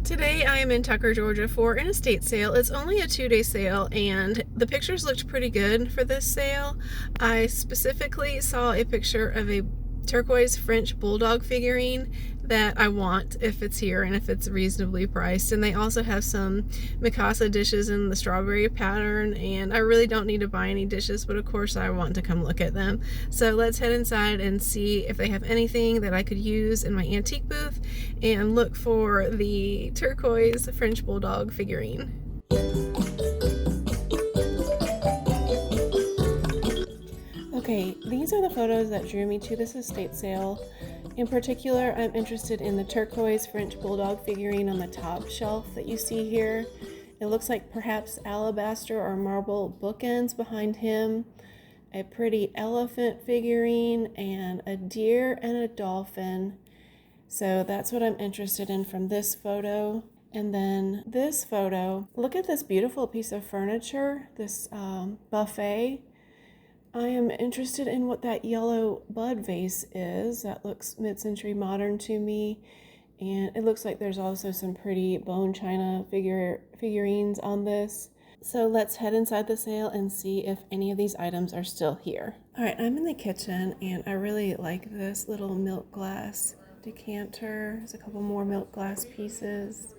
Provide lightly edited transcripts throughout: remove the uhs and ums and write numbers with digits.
Today I am in Tucker, Georgia for an estate sale. It's only a 2-day sale and the pictures looked pretty good for this sale. I specifically saw a picture of a turquoise French bulldog figurine that I want if it's here and if it's reasonably priced. And they also have some Mikasa dishes in the strawberry pattern, and I really don't need to buy any dishes, but of course I want to come look at them. So let's head inside and see if they have anything that I could use in my antique booth and look for the turquoise French bulldog figurine. Okay, these are the photos that drew me to this estate sale. In particular, I'm interested in the turquoise French bulldog figurine on the top shelf that you see here. It looks like perhaps alabaster or marble bookends behind him, a pretty elephant figurine, and a deer and a dolphin. So that's what I'm interested in from this photo. And then this photo, look at this beautiful piece of furniture, this buffet. I am interested in what that yellow bud vase is. That looks mid-century modern to me. And it looks like there's also some pretty bone china figurines on this. So let's head inside the sale and see if any of these items are still here. All right, I'm in the kitchen and I really like this little milk glass decanter. There's a couple more milk glass pieces.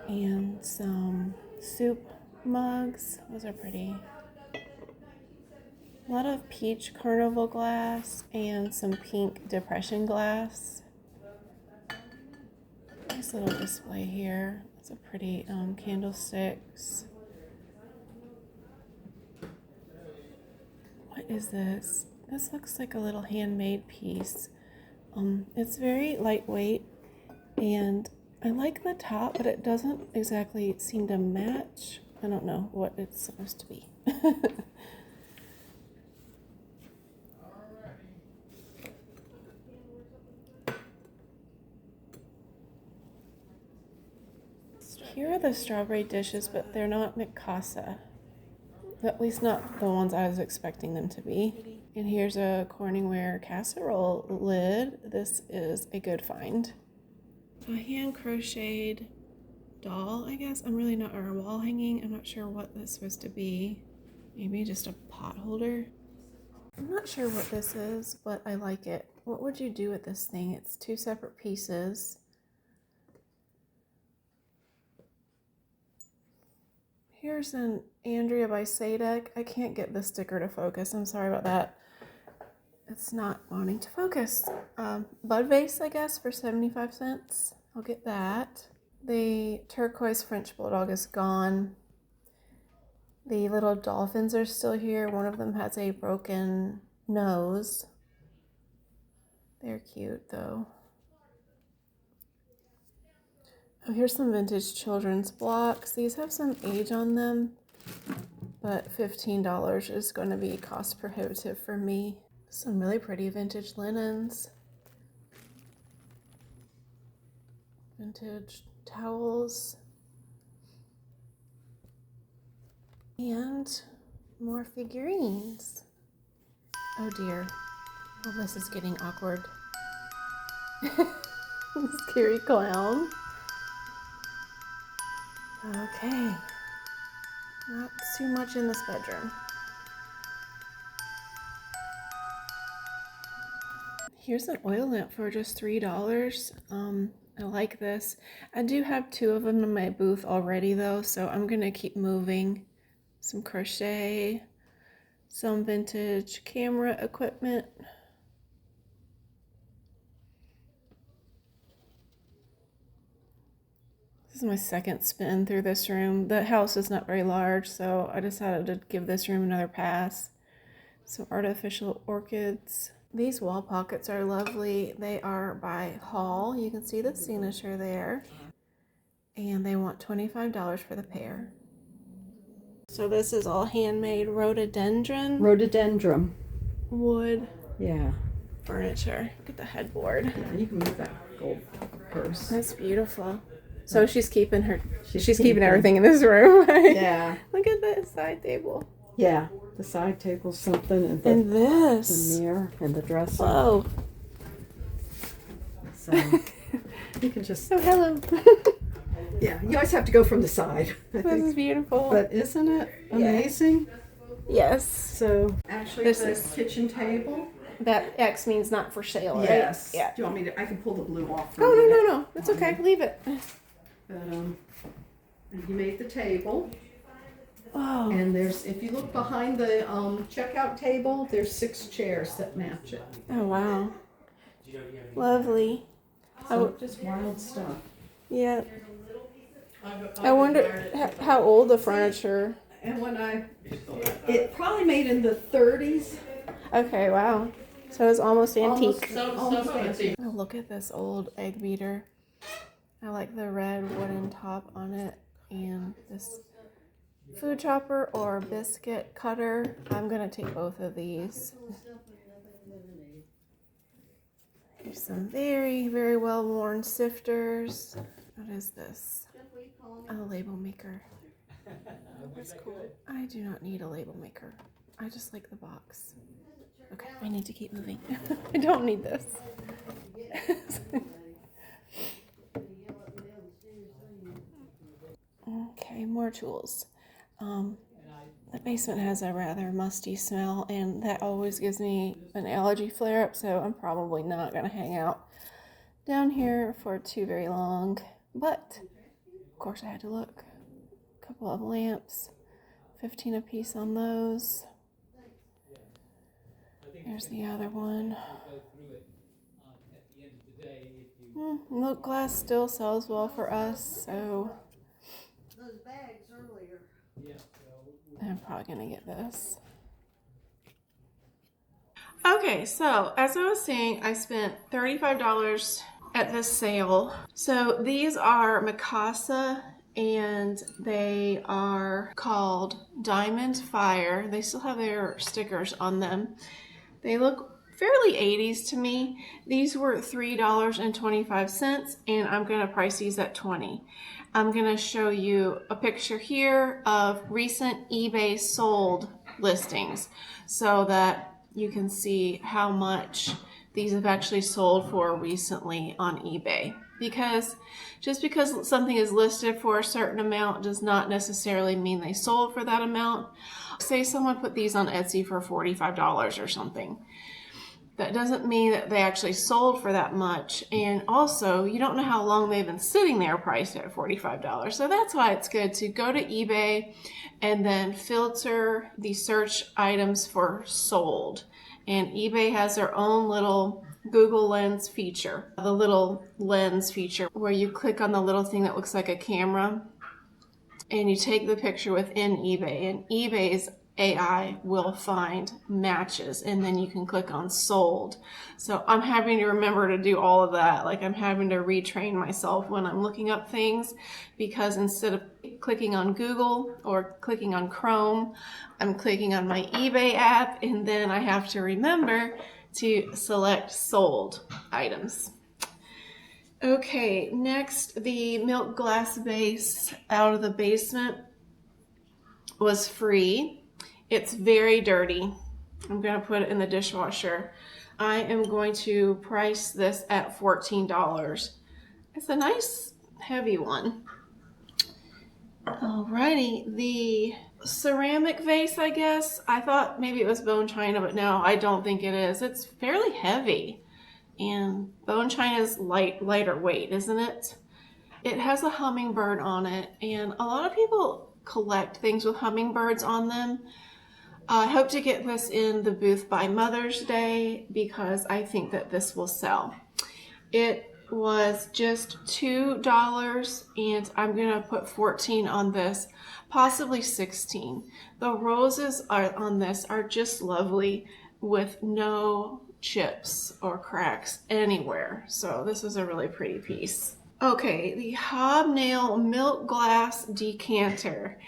And some soup mugs. Those are pretty. A lot of peach carnival glass and some pink depression glass. Nice little display here. It's a pretty candlesticks. What is this? This looks like a little handmade piece. It's very lightweight and I like the top, but it doesn't exactly seem to match. I don't know what it's supposed to be. Here are the strawberry dishes, but they're not Mikasa. At least not the ones I was expecting them to be. And here's a Corningware casserole lid. This is a good find. A hand crocheted doll, I guess. I'm really not, or a wall hanging. I'm not sure what that's supposed to be. Maybe just a pot holder. I'm not sure what this is, but I like it. What would you do with this thing? It's two separate pieces. Here's an Andrea by Sadek. I can't get the sticker to focus. I'm sorry about that. It's not wanting to focus. Bud vase, I guess, for 75 cents. I'll get that. The turquoise French bulldog is gone. The little dolphins are still here. One of them has a broken nose. They're cute, though. Oh, here's some vintage children's blocks. These have some age on them, but $15 is going to be cost prohibitive for me. Some really pretty vintage linens. Vintage towels. And more figurines. Oh dear. Well, this is getting awkward. Scary clown. Okay, not too much in this bedroom. Here's an oil lamp for just $3. I like this. I do have two of them in my booth already though, so I'm gonna keep moving. Some crochet, some vintage camera equipment. This is my second spin through this room. The house is not very large, so I decided to give this room another pass. Some artificial orchids. These wall pockets are lovely. They are by Hall. You can see the signature there. And they want $25 for the pair. So this is all handmade rhododendron. Rhododendron. Wood. Yeah. Furniture. Look at the headboard. Yeah, you can move that gold purse. That's beautiful. So she's keeping everything in this room, right? Yeah. Look at this side table. Yeah. The side table's something, and this. the mirror and the dresser. Whoa. So You can just, Oh, hello. yeah, you always have to go from the side, I This is think. beautiful. But isn't it amazing? Yes. So, actually, This this is- kitchen table. That X means not for sale, right? Yes. Yeah. Do you want me to? I can pull the blue off. For Oh, a no, minute. no, no. It's okay. Leave it. But and you made the table. Oh. And there's, if you look behind the checkout table, there's 6 chairs that match it. Oh, wow. Lovely. So just wild stuff. Yeah. I wonder how old the furniture. And it probably made in the 30s. Okay, wow. So it's almost antique. Almost antique. Oh, look at this old egg beater. I like the red wooden top on it and this food chopper or biscuit cutter. I'm gonna take both of these. Here's some very, very well worn sifters. What is this? A label maker. That's cool. I do not need a label maker. I just like the box. Okay, I need to keep moving. I don't need this. Okay, more tools. The basement has a rather musty smell, and that always gives me an allergy flare-up, so I'm probably not going to hang out down here for too very long. But, of course, I had to look. A couple of lamps, 15 a piece on those. Here's the other one. Milk glass still sells well for us, so I'm probably gonna get this. Okay, so as I was saying, I spent $35 at this sale. So these are Mikasa, and they are called Diamond Fire. They still have their stickers on them. They look fairly 80s to me. These were $3.25, and I'm gonna price these at $20. I'm gonna show you a picture here of recent eBay sold listings so that you can see how much these have actually sold for recently on eBay. Because just because something is listed for a certain amount does not necessarily mean they sold for that amount. Say someone put these on Etsy for $45 or something. That doesn't mean that they actually sold for that much. And also, you don't know how long they've been sitting there priced at $45. So that's why it's good to go to eBay and then filter the search items for sold. And eBay has their own little Google Lens feature. The little lens feature where you click on the little thing that looks like a camera and you take the picture within eBay, and eBay's AI will find matches, and then you can click on sold. So I'm having to remember to do all of that. Like, I'm having to retrain myself when I'm looking up things, because instead of clicking on Google or clicking on Chrome, I'm clicking on my eBay app, and then I have to remember to select sold items. Okay, next, the milk glass vase out of the basement was free. It's very dirty. I'm going to put it in the dishwasher. I am going to price this at $14. It's a nice heavy one. Alrighty, the ceramic vase, I guess. I thought maybe it was bone china, but no, I don't think it is. It's fairly heavy. And bone china is lighter weight, isn't it? It has a hummingbird on it, and a lot of people collect things with hummingbirds on them. I hope to get this in the booth by Mother's Day because I think that this will sell. It was just $2, and I'm gonna put 14 on this, possibly 16. The roses on this are just lovely with no chips or cracks anywhere. So this is a really pretty piece. Okay, the hobnail milk glass decanter.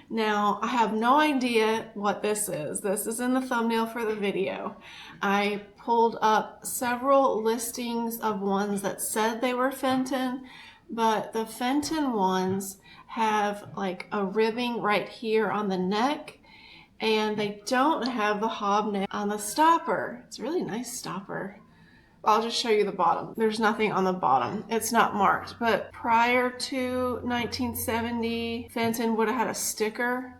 Now, I have no idea what this is. This is in the thumbnail for the video. I pulled up several listings of ones that said they were Fenton, but the Fenton ones have like a ribbing right here on the neck, and they don't have the hobnail on the stopper. It's a really nice stopper. I'll just show you the bottom. There's nothing on the bottom. It's not marked, but prior to 1970, Fenton would have had a sticker,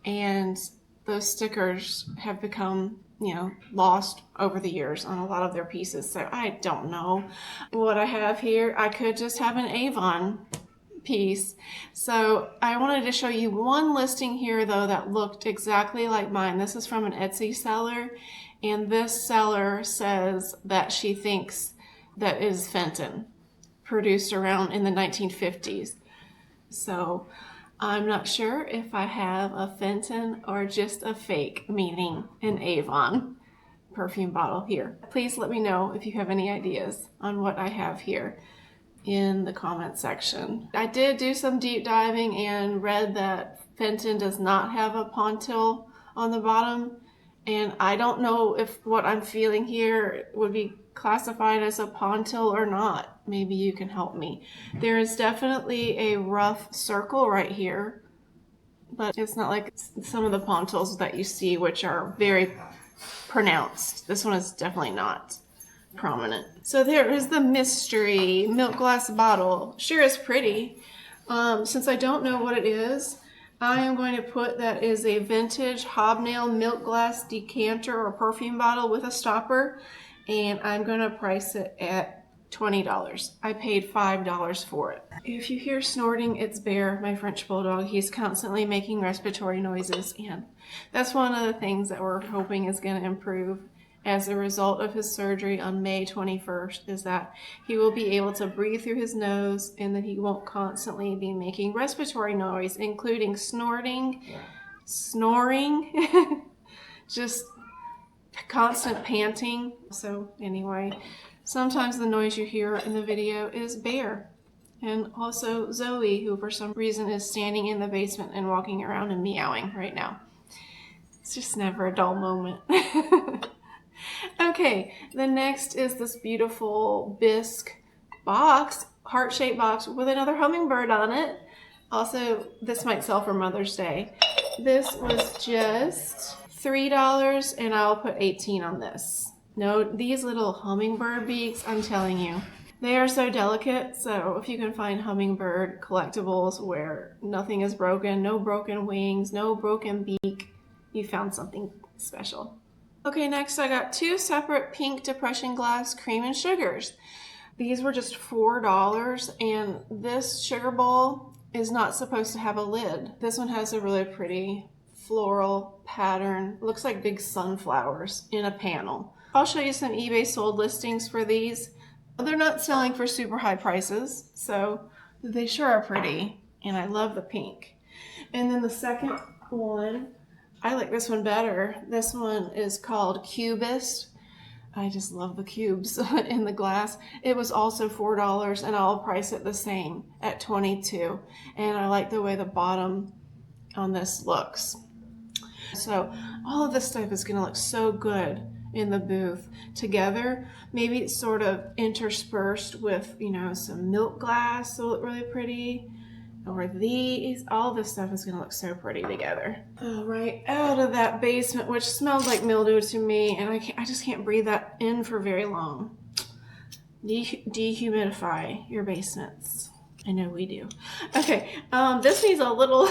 and those stickers have become, you know, lost over the years on a lot of their pieces. So I don't know what I have here. I could just have an Avon piece. So I wanted to show you one listing here though that looked exactly like mine. This is from an Etsy seller, and this seller says that she thinks that is Fenton, produced around in the 1950s. So I'm not sure if I have a Fenton or just a fake, meaning an Avon perfume bottle here. Please let me know if you have any ideas on what I have here in the comment section. I did do some deep diving and read that Fenton does not have a pontil on the bottom, and I don't know if what I'm feeling here would be classified as a pontil or not. Maybe you can help me. There is definitely a rough circle right here, but it's not like some of the pontils that you see, which are very pronounced. This one is definitely not prominent. So there is the mystery milk glass bottle. Sure is pretty. Since I don't know what it is, I am going to put that is a vintage hobnail milk glass decanter or perfume bottle with a stopper, and I'm going to price it at $20. I paid $5 for it. If you hear snorting, it's Bear, my French bulldog. He's constantly making respiratory noises, and that's one of the things that we're hoping is going to improve as a result of his surgery on May 21st, is that he will be able to breathe through his nose and that he won't constantly be making respiratory noise, including snorting, snoring, just constant panting. So anyway, sometimes the noise you hear in the video is Bear. And also Zoe, who for some reason is standing in the basement and walking around and meowing right now. It's just never a dull moment. Okay, the next is this beautiful bisque box, heart-shaped box with another hummingbird on it. Also, this might sell for Mother's Day. This was just $3, and I'll put 18 on this. No, these little hummingbird beaks, I'm telling you, they are so delicate. So if you can find hummingbird collectibles where nothing is broken, no broken wings, no broken beak, you found something special. Okay, next I got two separate pink depression glass cream and sugars. These were just $4, and this sugar bowl is not supposed to have a lid. This one has a really pretty floral pattern. It looks like big sunflowers in a panel. I'll show you some eBay sold listings for these. They're not selling for super high prices, so they sure are pretty, and I love the pink. And then the second one, I like this one better. This one is called Cubist. I just love the cubes in the glass. It was also $4, and I'll price it the same at $22. And I like the way the bottom on this looks. So all of this stuff is gonna look so good in the booth together. Maybe it's sort of interspersed with, you know, some milk glass will look really pretty. Or these, all this stuff is gonna look so pretty together. All right, out of that basement, which smelled like mildew to me, and I just can't breathe that in for very long. Dehumidify your basements. I know we do. Okay, this needs a little,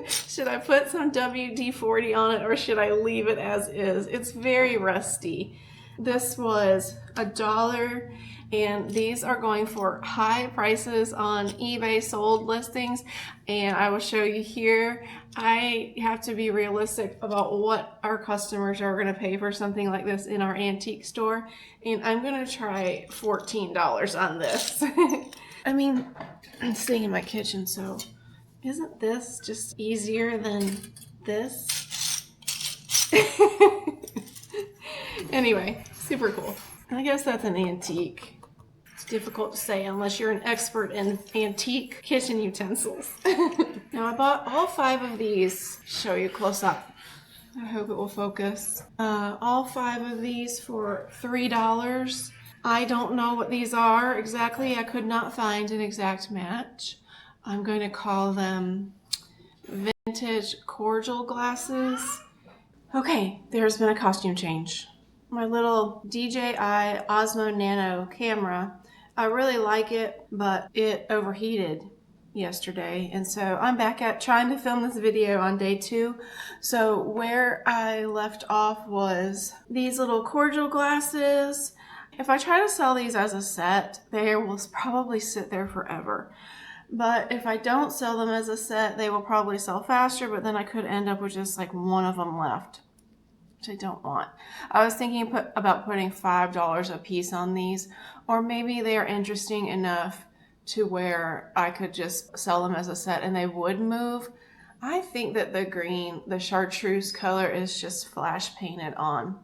should I put some WD-40 on it or should I leave it as is? It's very rusty. This was $1, and these are going for high prices on eBay sold listings, and I will show you here. I have to be realistic about what our customers are going to pay for something like this in our antique store, and I'm going to try $14 on this. I mean, I'm sitting in my kitchen, so isn't this just easier than this? Anyway, super cool. I guess that's an antique. It's difficult to say unless you're an expert in antique kitchen utensils. Now I bought all 5 of these. Show you close up. I hope it will focus. All 5 of these for $3. I don't know what these are exactly. I could not find an exact match. I'm going to call them vintage cordial glasses. Okay, there's been a costume change. my little DJI Osmo Nano camera. I really like it, but it overheated yesterday, and so I'm back at trying to film this video on day 2. So where I left off was these little cordial glasses. If I try to sell these as a set, they will probably sit there forever. But if I don't sell them as a set, they will probably sell faster, but then I could end up with just like one of them left, which I don't want. I was thinking about putting $5 a piece on these, or maybe they are interesting enough to where I could just sell them as a set and they would move. I think that the green, the chartreuse color, is just flash painted on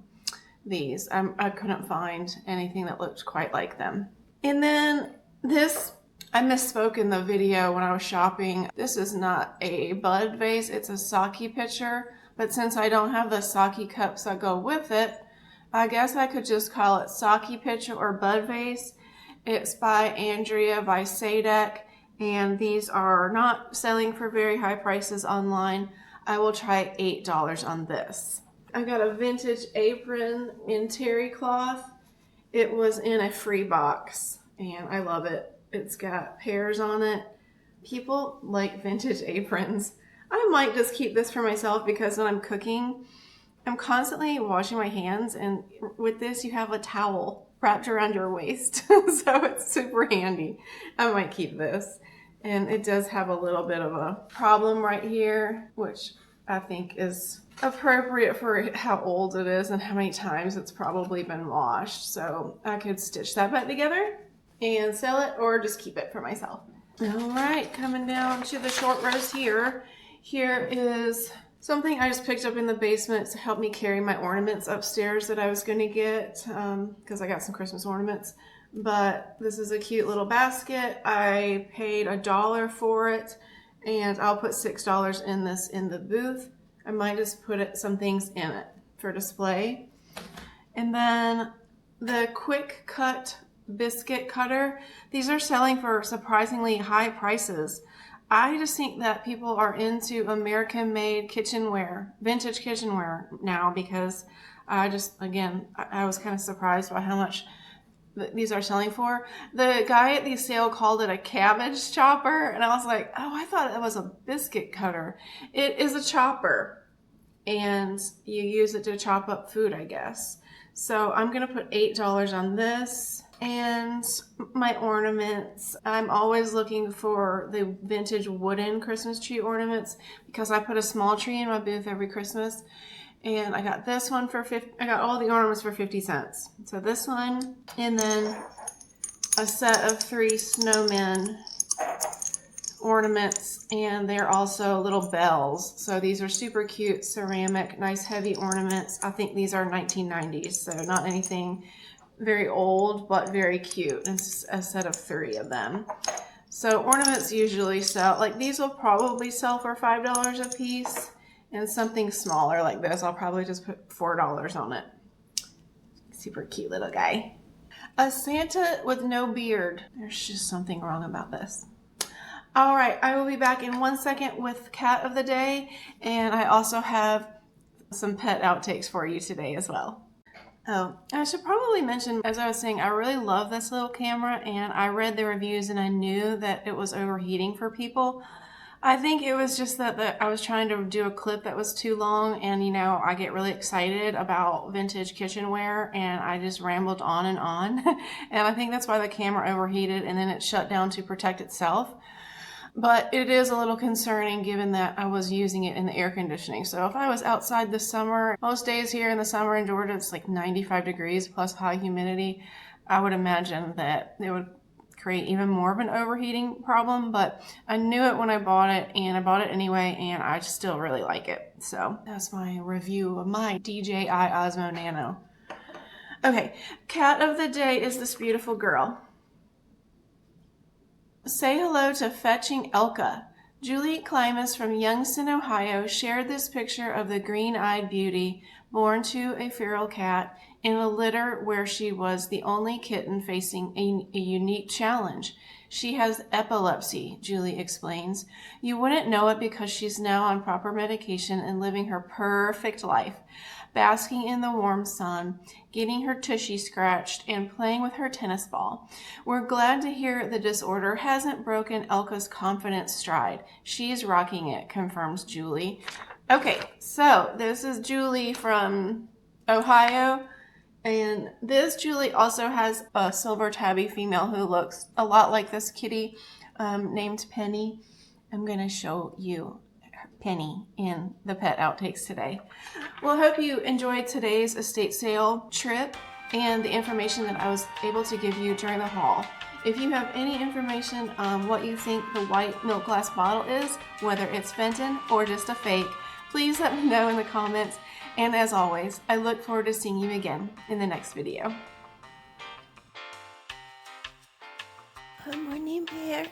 these. I couldn't find anything that looked quite like them. And then this, I misspoke in the video when I was shopping. This is not a bud vase, it's a sake pitcher. But since I don't have the sake cups that go with it, I guess I could just call it sake pitcher or bud vase. It's by Andrea by Sadek, and these are not selling for very high prices online. I will try $8 on this. I got a vintage apron in terry cloth. It was in a free box, and I love it. It's got pears on it. People like vintage aprons. I might just keep this for myself because when I'm cooking, I'm constantly washing my hands, and with this you have a towel wrapped around your waist. So it's super handy. I might keep this. And it does have a little bit of a problem right here, which I think is appropriate for how old it is and how many times it's probably been washed. So I could stitch that back together and sell it, or just keep it for myself. All right, coming down to the short rows here. Here is something I just picked up in the basement to help me carry my ornaments upstairs that I was going to get because I got some Christmas ornaments. But this is a cute little basket. I paid $1 for it, and I'll put $6 in this in the booth. I might just put some things in it for display. And then the quick cut biscuit cutter. These are selling for surprisingly high prices. I just think that people are into American-made kitchenware, vintage kitchenware now, because I was kind of surprised by how much these are selling for. The guy at the sale called it a cabbage chopper, and I was like, oh, I thought it was a biscuit cutter. It is a chopper, and you use it to chop up food, I guess. So I'm going to put $8 on this. And my ornaments, I'm always looking for the vintage wooden Christmas tree ornaments because I put a small tree in my booth every Christmas. And I got this one for I got all the ornaments for 50 cents. So this one, and then a set of 3 snowmen ornaments, and they're also little bells. So these are super cute ceramic, nice heavy ornaments. I think these are 1990s, so not anything very old, but very cute. It's a set of 3 of them. So ornaments usually sell, like these will probably sell for $5 a piece, and something smaller like this, I'll probably just put $4 on it. Super cute little guy. A Santa with no beard. There's just something wrong about this. All right, I will be back in 1 second with cat of the day, and I also have some pet outtakes for you today as well. Oh, I should probably mention, as I was saying, I really love this little camera, and I read the reviews and I knew that it was overheating for people. I think it was just that I was trying to do a clip that was too long, and I get really excited about vintage kitchenware, and I just rambled on and on. And I think that's why the camera overheated and then it shut down to protect itself. But it is a little concerning given that I was using it in the air conditioning. So if I was outside this summer, most days here in the summer in Georgia, it's like 95 degrees plus high humidity. I would imagine that it would create even more of an overheating problem. But I knew it when I bought it, and I bought it anyway, and I still really like it. So that's my review of my DJI Osmo Nano. Okay, cat of the day is this beautiful girl. Say hello to Fetching Elka. Julie Klimas from Youngstown, Ohio shared this picture of the green-eyed beauty born to a feral cat in a litter where she was the only kitten facing a unique challenge. She has epilepsy, Julie explains. You wouldn't know it because she's now on proper medication and living her perfect life, basking in the warm sun, getting her tushy scratched, and playing with her tennis ball. We're glad to hear the disorder hasn't broken Elka's confident stride. She's rocking it, confirms Julie. Okay, so this is Julie from Ohio. And this Julie also has a silver tabby female who looks a lot like this kitty named Penny. I'm going to show you Penny in the pet outtakes today. Well, I hope you enjoyed today's estate sale trip and the information that I was able to give you during the haul. If you have any information on what you think the white milk glass bottle is, whether it's Fenton or just a fake, please let me know in the comments. And as always, I look forward to seeing you again in the next video. Good morning, Bear.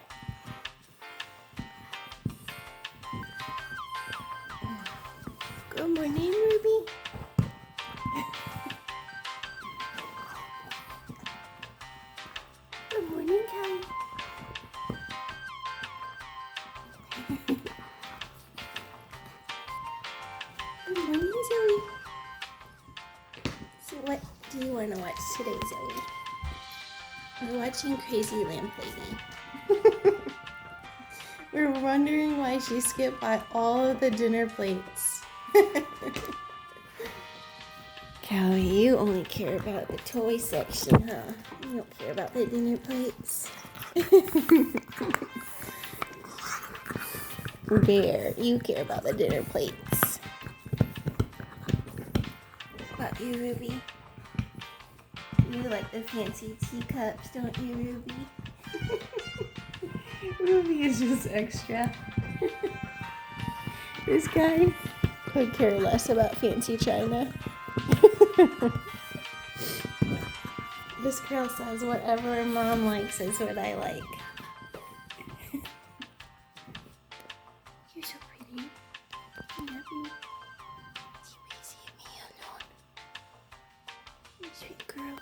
Good morning, Ruby. Good morning, Callie. Good morning, Zoe. So what do you want to watch today, Zoe? We're watching Crazy Lamp Lady. We're wondering why she skipped by all of the dinner plates. Callie, you only care about the toy section, huh? You don't care about the dinner plates. Bear, you care about the dinner plates. About you, Ruby? You like the fancy teacups, don't you, Ruby? Ruby is just extra. This guy could care less about fancy china. This girl says whatever mom likes is what I like. You're so pretty. I love you. You busy me alone. You sweet girl.